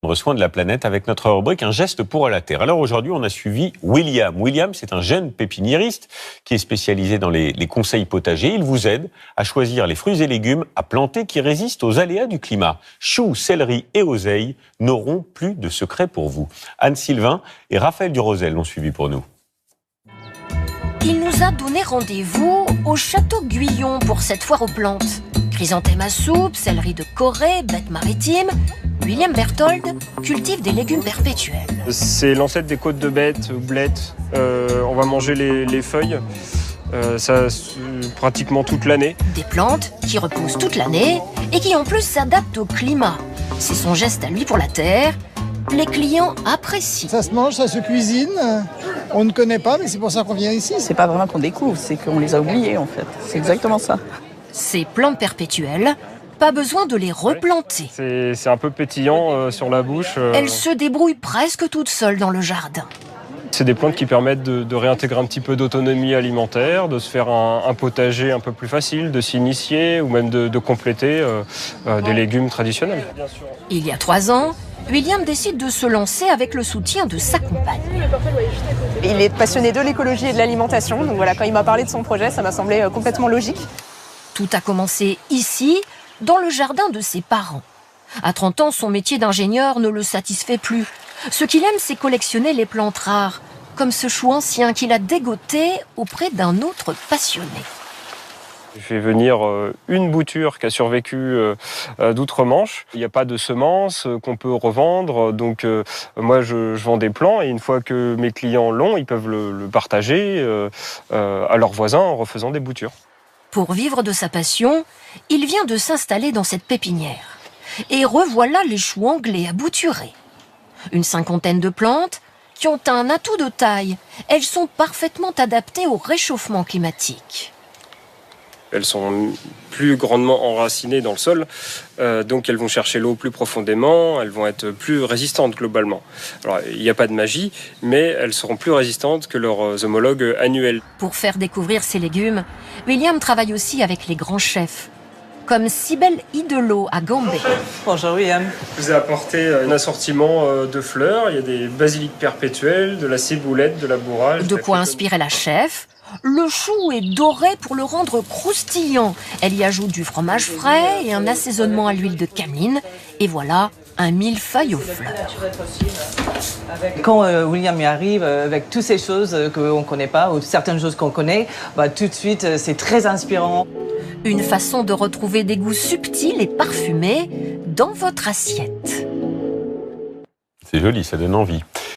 Prendre soin de la planète avec notre rubrique Un geste pour la Terre. Alors aujourd'hui, on a suivi William. William, c'est un jeune pépiniériste qui est spécialisé dans les conseils potagers. Il vous aide à choisir les fruits et légumes à planter qui résistent aux aléas du climat. Choux, céleri et oseille n'auront plus de secret pour vous. Anne Sylvain et Raphaël Durosel l'ont suivi pour nous. Il nous a donné rendez-vous au château Guyon pour cette foire aux plantes. Chrysanthème à soupe, céleri de Corée, bête maritime. William Berthold cultive des légumes perpétuels. C'est l'ancêtre des côtes de bête, blettes. On va manger les feuilles, pratiquement toute l'année. Des plantes qui repoussent toute l'année et qui en plus s'adaptent au climat. C'est son geste à lui pour la terre. Les clients apprécient. Ça se mange, ça se cuisine. On ne connaît pas, mais c'est pour ça qu'on vient ici. C'est pas vraiment qu'on découvre, c'est qu'on les a oubliés en fait. C'est exactement ça. Ces plantes perpétuelles, pas besoin de les replanter. C'est un peu pétillant sur la bouche. Elles se débrouillent presque toutes seules dans le jardin. C'est des plantes qui permettent de réintégrer un petit peu d'autonomie alimentaire, de se faire un potager un peu plus facile, de s'initier ou même de compléter des légumes traditionnels. Il y a 3 ans, William décide de se lancer avec le soutien de sa compagne. Il est passionné de l'écologie et de l'alimentation, donc voilà, quand il m'a parlé de son projet, ça m'a semblé complètement logique. Tout a commencé ici, dans le jardin de ses parents. À 30 ans, son métier d'ingénieur ne le satisfait plus. Ce qu'il aime, c'est collectionner les plantes rares, comme ce chou ancien qu'il a dégoté auprès d'un autre passionné. Je fais venir une bouture qui a survécu d'outre-Manche. Il n'y a pas de semences qu'on peut revendre, donc moi je vends des plants et une fois que mes clients l'ont, ils peuvent le partager à leurs voisins en refaisant des boutures. Pour vivre de sa passion, il vient de s'installer dans cette pépinière. Et revoilà les choux anglais à bouturer. Une 50aine de plantes qui ont un atout de taille. Elles sont parfaitement adaptées au réchauffement climatique. Elles sont plus grandement enracinées dans le sol, donc elles vont chercher l'eau plus profondément, elles vont être plus résistantes globalement. Alors il n'y a pas de magie, mais elles seront plus résistantes que leurs homologues annuels. Pour faire découvrir ces légumes, William travaille aussi avec les grands chefs, comme Cybèle Idelot à Gambé. Bonjour William. Je vous ai apporté un assortiment de fleurs, il y a des basiliques perpétuelles, de la ciboulette, de la bourrage. De quoi inspirer la chef. Le chou est doré pour le rendre croustillant. Elle y ajoute du fromage frais et un assaisonnement à l'huile de cameline. Et voilà, un millefeuille aux fleurs. Quand William y arrive avec toutes ces choses qu'on ne connaît pas ou certaines choses qu'on connaît, tout de suite c'est très inspirant. Une façon de retrouver des goûts subtils et parfumés dans votre assiette. C'est joli, ça donne envie.